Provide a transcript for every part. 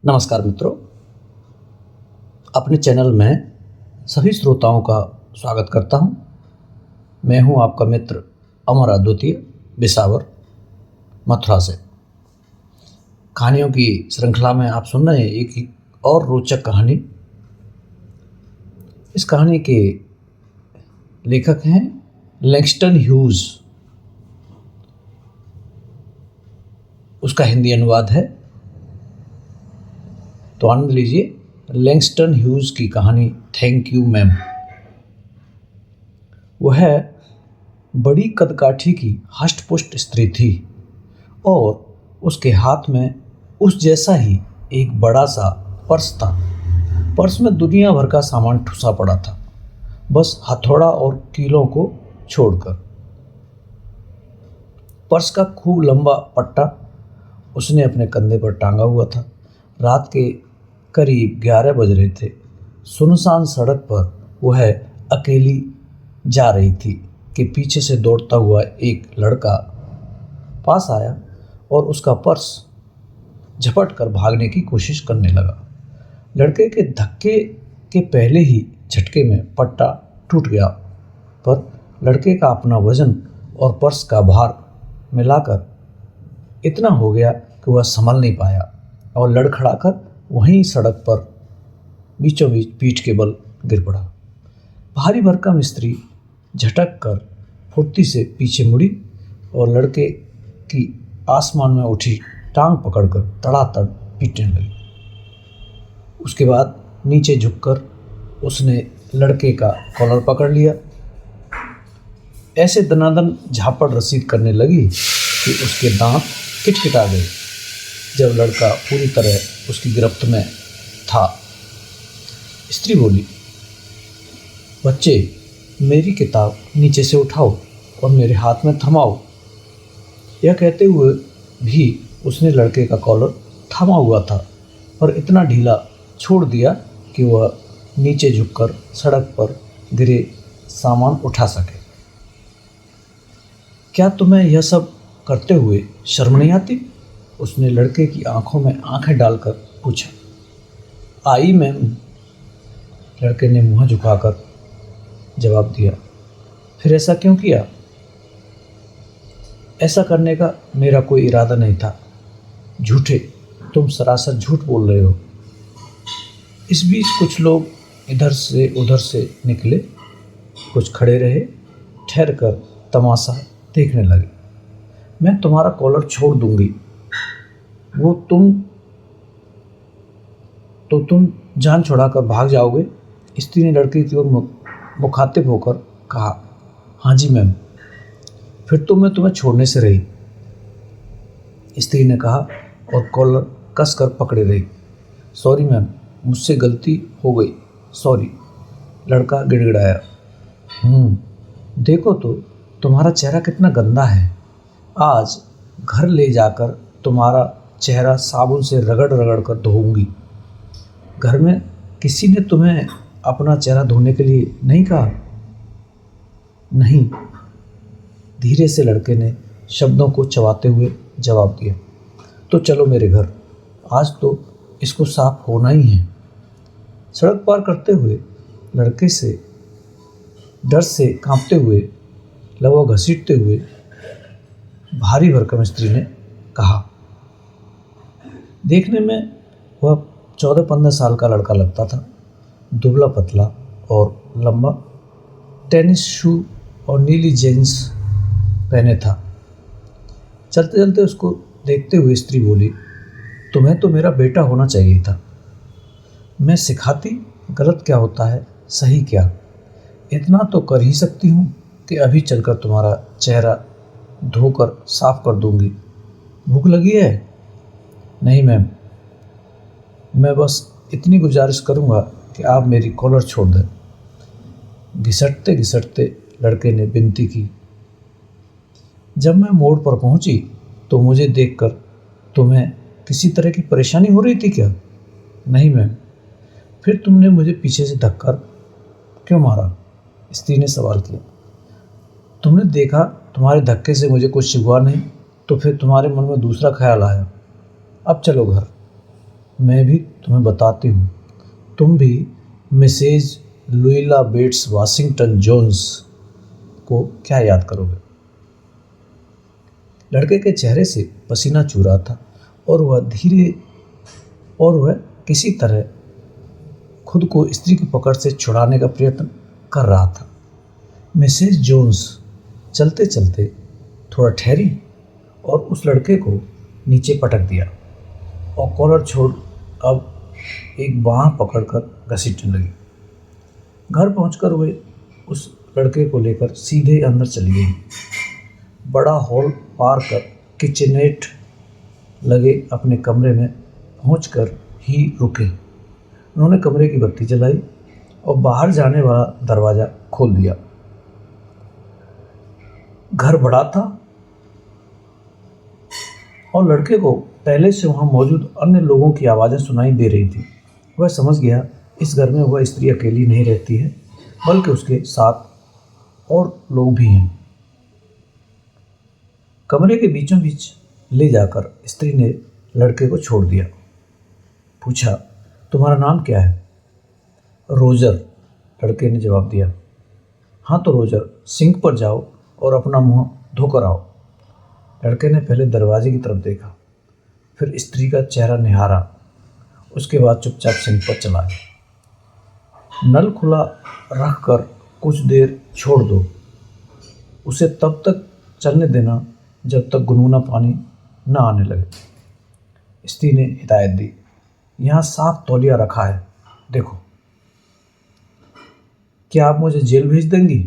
नमस्कार मित्रों, अपने चैनल में सभी श्रोताओं का स्वागत करता हूं। मैं हूं आपका मित्र अमर अद्वितीय बिसावर, मथुरा से। कहानियों की श्रृंखला में आप सुन रहे हैं एक और रोचक कहानी। इस कहानी के लेखक हैं लैंगस्टन ह्यूज। उसका हिंदी अनुवाद है, तो आनंद लीजिए लैंगस्टन ह्यूज की कहानी थैंक यू मैम। वह बड़ी कदकाठी की हष्ट-पुष्ट स्त्री थी और उसके हाथ में उस जैसा ही एक बड़ा सा पर्स था। पर्स में दुनिया भर का सामान ठुसा पड़ा था, बस हथौड़ा और कीलों को छोड़कर। पर्स का खूब लंबा पट्टा उसने अपने कंधे पर टांगा हुआ था। रात के करीब 11 बज रहे थे। सुनसान सड़क पर वह अकेली जा रही थी कि पीछे से दौड़ता हुआ एक लड़का पास आया और उसका पर्स झपट कर भागने की कोशिश करने लगा। लड़के के धक्के के पहले ही झटके में पट्टा टूट गया, पर लड़के का अपना वजन और पर्स का भार मिलाकर इतना हो गया कि वह संभल नहीं पाया और लड़खड़ाकर वहीं सड़क पर बीचों बीच पीठ के बल गिर पड़ा। भारी भरकम स्त्री झटक कर फुर्ती से पीछे मुड़ी और लड़के की आसमान में उठी टांग पकड़कर तड़ातड़ पीटने लगी। उसके बाद नीचे झुककर उसने लड़के का कॉलर पकड़ लिया। ऐसे दनादन झापड़ रसीद करने लगी कि उसके दांत किटकिटा गए। जब लड़का पूरी तरह उसकी गिरफ्त में था, स्त्री बोली, बच्चे, मेरी किताब नीचे से उठाओ और मेरे हाथ में थमाओ। यह कहते हुए भी उसने लड़के का कॉलर थामा हुआ था, पर इतना ढीला छोड़ दिया कि वह नीचे झुककर सड़क पर गिरे सामान उठा सके। क्या तुम्हें यह सब करते हुए शर्म नहीं आती? उसने लड़के की आंखों में आंखें डालकर पूछा। आई मैम, लड़के ने मुंह झुकाकर जवाब दिया। फिर ऐसा क्यों किया? ऐसा करने का मेरा कोई इरादा नहीं था। झूठे, तुम सरासर झूठ बोल रहे हो। इस बीच कुछ लोग इधर से उधर से निकले, कुछ खड़े रहे, ठहर कर तमाशा देखने लगे। मैं तुम्हारा कॉलर छोड़ दूंगी, वो तुम जान छुड़ाकर भाग जाओगे। स्त्री ने लड़के की ओर मुखातिब होकर कहा। हाँ जी मैम। फिर तो मैं तुम्हें छोड़ने से रही, स्त्री ने कहा और कॉलर कस कर पकड़े रही। सॉरी मैम, मुझसे गलती हो गई, सॉरी, लड़का गिड़गिड़ाया। देखो तो तुम्हारा चेहरा कितना गंदा है। आज घर ले जाकर तुम्हारा चेहरा साबुन से रगड़ रगड़ कर धोऊंगी। घर में किसी ने तुम्हें अपना चेहरा धोने के लिए नहीं कहा? नहीं, धीरे से लड़के ने शब्दों को चबाते हुए जवाब दिया। तो चलो मेरे घर, आज तो इसको साफ होना ही है। सड़क पार करते हुए लड़के से डर से कांपते हुए, लवा घसीटते हुए भारी भरकम स्त्री ने कहा। देखने में वह 14-15 साल का लड़का लगता था। दुबला पतला और लंबा, टेनिस शू और नीली जींस पहने था। चलते चलते उसको देखते हुए स्त्री बोली, तुम्हें तो मेरा बेटा होना चाहिए था। मैं सिखाती गलत क्या होता है, सही क्या। इतना तो कर ही सकती हूँ कि अभी चलकर तुम्हारा चेहरा धोकर साफ कर दूंगी। भूख लगी है? नहीं मैम, मैं बस इतनी गुजारिश करूंगा कि आप मेरी कॉलर छोड़ दें। घिसटते घिसटते लड़के ने विनती की। जब मैं मोड़ पर पहुंची तो मुझे देखकर तुम्हें किसी तरह की परेशानी हो रही थी क्या? नहीं मैम। फिर तुमने मुझे पीछे से धक्का क्यों मारा? स्त्री ने सवाल किया। तुमने देखा तुम्हारे धक्के से मुझे कुछ हुआ नहीं, तो फिर तुम्हारे मन में दूसरा ख्याल आया। अब चलो घर। मैं भी तुम्हें बताती हूँ, तुम भी मिसेज लुइला बेट्स वाशिंगटन जोन्स को क्या याद करोगे। लड़के के चेहरे से पसीना चू रहा था और वह किसी तरह खुद को स्त्री की पकड़ से छुड़ाने का प्रयत्न कर रहा था। मिसेज जोन्स चलते चलते थोड़ा ठहरी और उस लड़के को नीचे पटक दिया और कॉलर छोड़ अब एक बाँह पकड़कर घसीटने लगी। घर पहुंचकर वे उस लड़के को लेकर सीधे अंदर चली गई। बड़ा हॉल पार कर किचनेट लगे अपने कमरे में पहुंचकर ही रुके। उन्होंने कमरे की बत्ती जलाई और बाहर जाने वाला दरवाज़ा खोल दिया। घर बड़ा था और लड़के को पहले से वहाँ मौजूद अन्य लोगों की आवाज़ें सुनाई दे रही थी। वह समझ गया इस घर में वह स्त्री अकेली नहीं रहती है, बल्कि उसके साथ और लोग भी हैं। कमरे के बीचों बीच ले जाकर स्त्री ने लड़के को छोड़ दिया। पूछा, तुम्हारा नाम क्या है? रोजर, लड़के ने जवाब दिया। हाँ तो रोजर, सिंक पर जाओ और अपना मुंह धोकर आओ। लड़के ने पहले दरवाजे की तरफ देखा, फिर स्त्री का चेहरा निहारा, उसके बाद चुपचाप सिंक पर चला गया। नल खुला रख कर कुछ देर छोड़ दो, उसे तब तक चलने देना जब तक गुनगुना पानी न आने लगे। स्त्री ने हिदायत दी। यहाँ साफ तौलिया रखा है, देखो। क्या आप मुझे जेल भेज देंगी?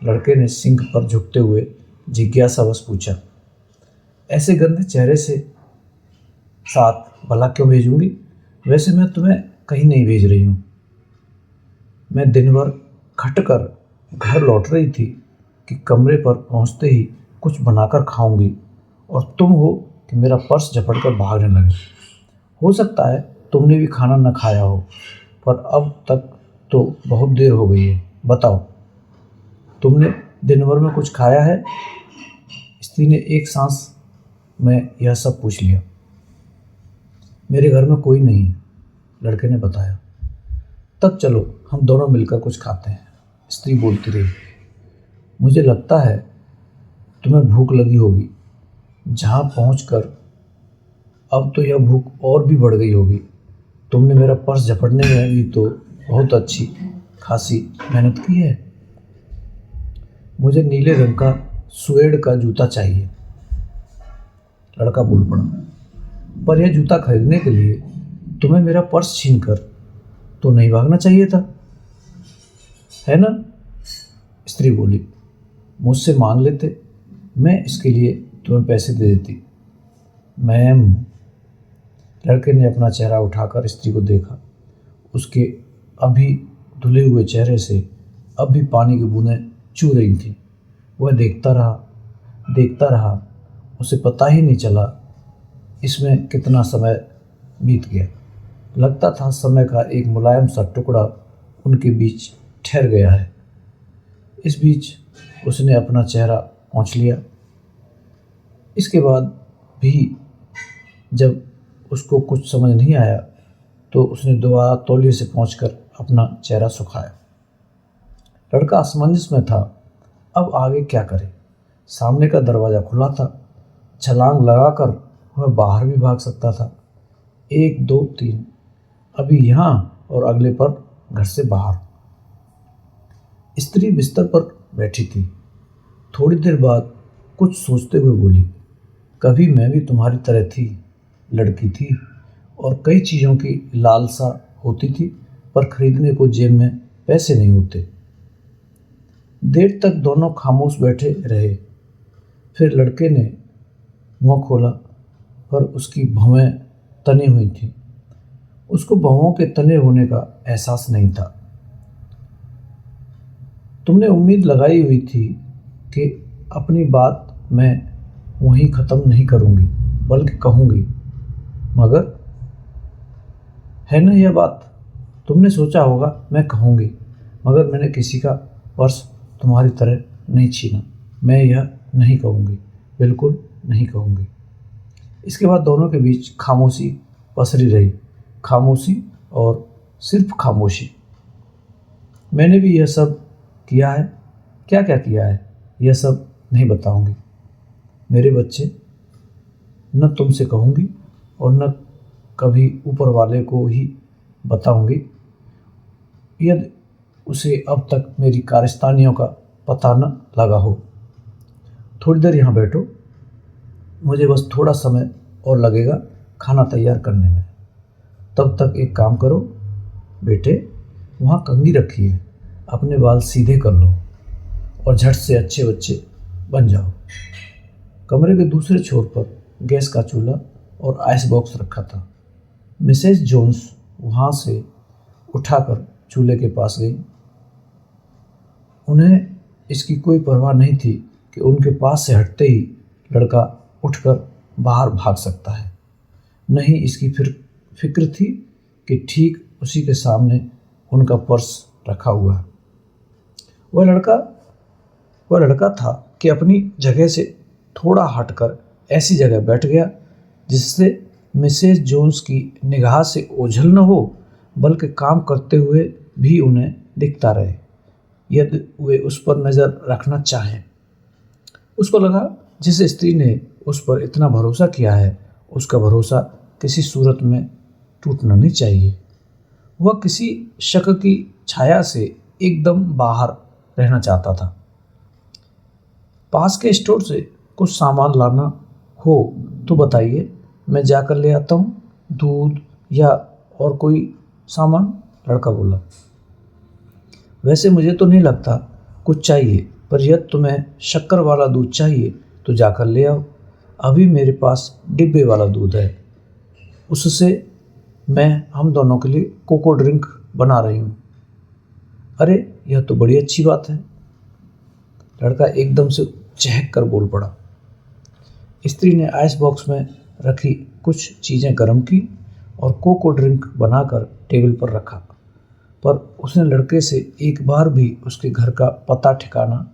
लड़के ने सिंक पर झुकते हुए जिज्ञासावश पूछा। ऐसे गंदे चेहरे से साथ भला क्यों भेजूंगी? वैसे मैं तुम्हें कहीं नहीं भेज रही हूँ। मैं दिन भर खटकर घर लौट रही थी कि कमरे पर पहुँचते ही कुछ बनाकर खाऊंगी और तुम हो कि मेरा पर्स झपट कर भागने लगे। हो सकता है तुमने भी खाना न खाया हो, पर अब तक तो बहुत देर हो गई है। बताओ, तुमने दिन भर में कुछ खाया है? स्त्री ने एक सांस में यह सब पूछ लिया। मेरे घर में कोई नहीं है, लड़के ने बताया। तब चलो हम दोनों मिलकर कुछ खाते हैं, स्त्री बोलती रही। मुझे लगता है तुम्हें भूख लगी होगी। जहाँ पहुंचकर अब तो यह भूख और भी बढ़ गई होगी। तुमने मेरा पर्स झपटने में भी तो बहुत अच्छी खासी मेहनत की है। मुझे नीले रंग का सुएड का जूता चाहिए, लड़का बोल पड़ा। पर यह जूता खरीदने के लिए तुम्हें मेरा पर्स छीनकर तो नहीं भागना चाहिए था, है ना? स्त्री बोली। मुझसे मांग लेते, मैं इसके लिए तुम्हें पैसे दे देती। मैम, लड़के ने अपना चेहरा उठाकर स्त्री को देखा। उसके अभी धुले हुए चेहरे से अब भी पानी की बूंदें चू रही थीं। वह देखता रहा। उसे पता ही नहीं चला इसमें कितना समय बीत गया। लगता था समय का एक मुलायम सा टुकड़ा उनके बीच ठहर गया है। इस बीच उसने अपना चेहरा पोंछ लिया। इसके बाद भी जब उसको कुछ समझ नहीं आया तो उसने दोबारा तौलिए से पोंछकर अपना चेहरा सुखाया। लड़का असमंजस में था, अब आगे क्या करे। सामने का दरवाज़ा खुला था, छलांग लगाकर वह बाहर भी भाग सकता था। 1 2 3, अभी यहाँ और अगले पर घर से बाहर। स्त्री बिस्तर पर बैठी थी। थोड़ी देर बाद कुछ सोचते हुए बोली, कभी मैं भी तुम्हारी तरह थी, लड़की थी और कई चीज़ों की लालसा होती थी, पर खरीदने को जेब में पैसे नहीं होते। देर तक दोनों खामोश बैठे रहे। फिर लड़के ने मुँह खोला, पर उसकी भौहें तनी हुई थीं। उसको भौहों के तने होने का एहसास नहीं था। तुमने उम्मीद लगाई हुई थी कि अपनी बात मैं वहीं ख़त्म नहीं करूँगी, बल्कि कहूँगी, मगर है ना यह बात? तुमने सोचा होगा मैं कहूँगी, मगर मैंने किसी का पर्स तुम्हारी तरह नहीं छीना। मैं यह नहीं कहूँगी, बिल्कुल नहीं कहूँगी। इसके बाद दोनों के बीच खामोशी पसरी रही। खामोशी और सिर्फ खामोशी। मैंने भी यह सब किया है। क्या क्या किया है यह सब नहीं बताऊंगी मेरे बच्चे, न तुमसे कहूँगी और न कभी ऊपर वाले को ही बताऊंगी, यदि उसे अब तक मेरी कारस्तानियों का पता न लगा हो। थोड़ी देर यहाँ बैठो, मुझे बस थोड़ा समय और लगेगा खाना तैयार करने में। तब तक एक काम करो बेटे, वहाँ कंघी रखी है, अपने बाल सीधे कर लो और झट से अच्छे बच्चे बन जाओ। कमरे के दूसरे छोर पर गैस का चूल्हा और आइस बॉक्स रखा था। मिसेस जोन्स वहाँ से उठाकर चूल्हे के पास गई। उन्हें इसकी कोई परवाह नहीं थी कि उनके पास से हटते ही लड़का उठकर बाहर भाग सकता है। नहीं इसकी फिक्र थी कि ठीक उसी के सामने उनका पर्स रखा हुआ है। वह लड़का था कि अपनी जगह से थोड़ा हटकर ऐसी जगह बैठ गया जिससे मिसेस जोन्स की निगाह से ओझल न हो, बल्कि काम करते हुए भी उन्हें दिखता रहे यदि वे उस पर नज़र रखना चाहें। उसको लगा जिस स्त्री ने उस पर इतना भरोसा किया है उसका भरोसा किसी सूरत में टूटना नहीं चाहिए। वह किसी शक की छाया से एकदम बाहर रहना चाहता था। पास के स्टोर से कुछ सामान लाना हो तो बताइए, मैं जाकर ले आता हूँ। दूध या और कोई सामान? लड़का बोला। वैसे मुझे तो नहीं लगता कुछ चाहिए, पर यदि तुम्हें शक्कर वाला दूध चाहिए तो जाकर ले आओ। अभी मेरे पास डिब्बे वाला दूध है, उससे मैं हम दोनों के लिए कोको ड्रिंक बना रही हूँ। अरे यह तो बड़ी अच्छी बात है, लड़का एकदम से चहक कर बोल पड़ा। स्त्री ने आइस बॉक्स में रखी कुछ चीज़ें गर्म की और कोको ड्रिंक बनाकर टेबल पर रखा, पर उसने लड़के से एक बार भी उसके घर का पता ठिकाना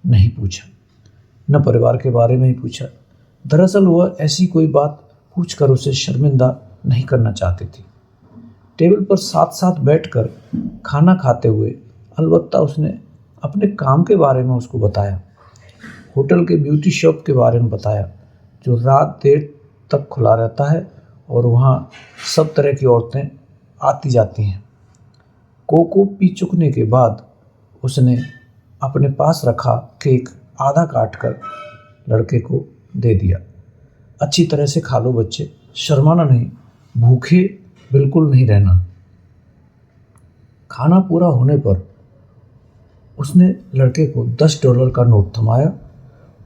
नहीं पूछा, न परिवार के बारे में ही पूछा। दरअसल वह ऐसी कोई बात पूछकर उसे शर्मिंदा नहीं करना चाहती थी। टेबल पर साथ साथ बैठकर खाना खाते हुए अलबत्ता उसने अपने काम के बारे में उसको बताया, होटल के ब्यूटी शॉप के बारे में बताया जो रात देर तक खुला रहता है और वहाँ सब तरह की औरतें आती जाती हैं। कोको पी चुकने के बाद उसने अपने पास रखा केक आधा काट कर लड़के को दे दिया। अच्छी तरह से खा लो बच्चे, शर्माना नहीं, भूखे बिल्कुल नहीं रहना। खाना पूरा होने पर उसने लड़के को $10 का नोट थमाया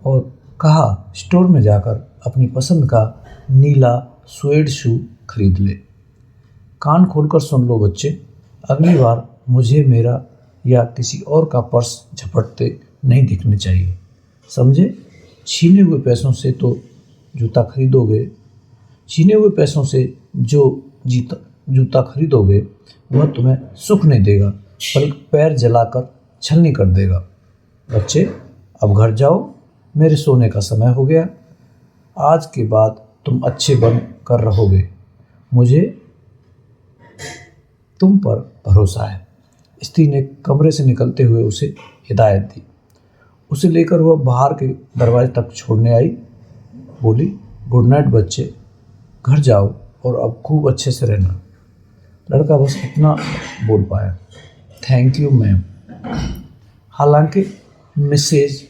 और कहा स्टोर में जाकर अपनी पसंद का नीला स्वेड शू खरीद ले। कान खोलकर सुन लो बच्चे, अगली बार मुझे मेरा या किसी और का पर्स झपटते नहीं दिखने चाहिए, समझे? छीने हुए पैसों से तो जूता खरीदोगे, छीने हुए पैसों से जो जूता खरीदोगे वह तुम्हें सुख नहीं देगा, बल्कि पैर जलाकर छलनी कर देगा। बच्चे अब घर जाओ, मेरे सोने का समय हो गया। आज के बाद तुम अच्छे बन कर रहोगे, मुझे तुम पर भरोसा है। स्त्री ने कमरे से निकलते हुए उसे हिदायत दी। उसे लेकर वह बाहर के दरवाजे तक छोड़ने आई। बोली, गुड नाइट बच्चे, घर जाओ और अब खूब अच्छे से रहना। लड़का बस इतना बोल पाया, थैंक यू मैम। हालांकि मिसेज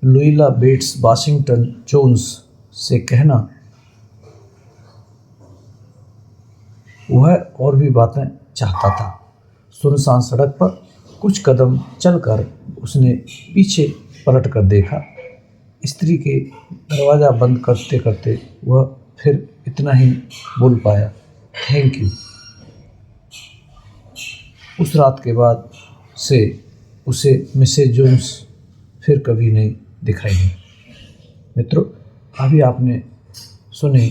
लुइला बेट्स वाशिंगटन जोन्स से कहना वह और भी बातें चाहता था। सुनसान सड़क पर कुछ कदम चलकर उसने पीछे पलट कर देखा। स्त्री के दरवाज़ा बंद करते करते वह फिर इतना ही बोल पाया, थैंक यू। उस रात के बाद से उसे मिसेज जोन्स फिर कभी नहीं दिखाई दी। मित्रों, अभी आपने सुने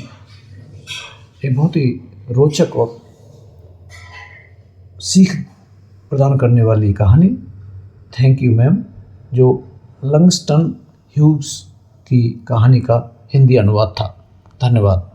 एक बहुत ही रोचक और सीख प्रदान करने वाली कहानी थैंक यू मैम, जो लंगस्टन ह्यूज की कहानी का हिंदी अनुवाद था। धन्यवाद।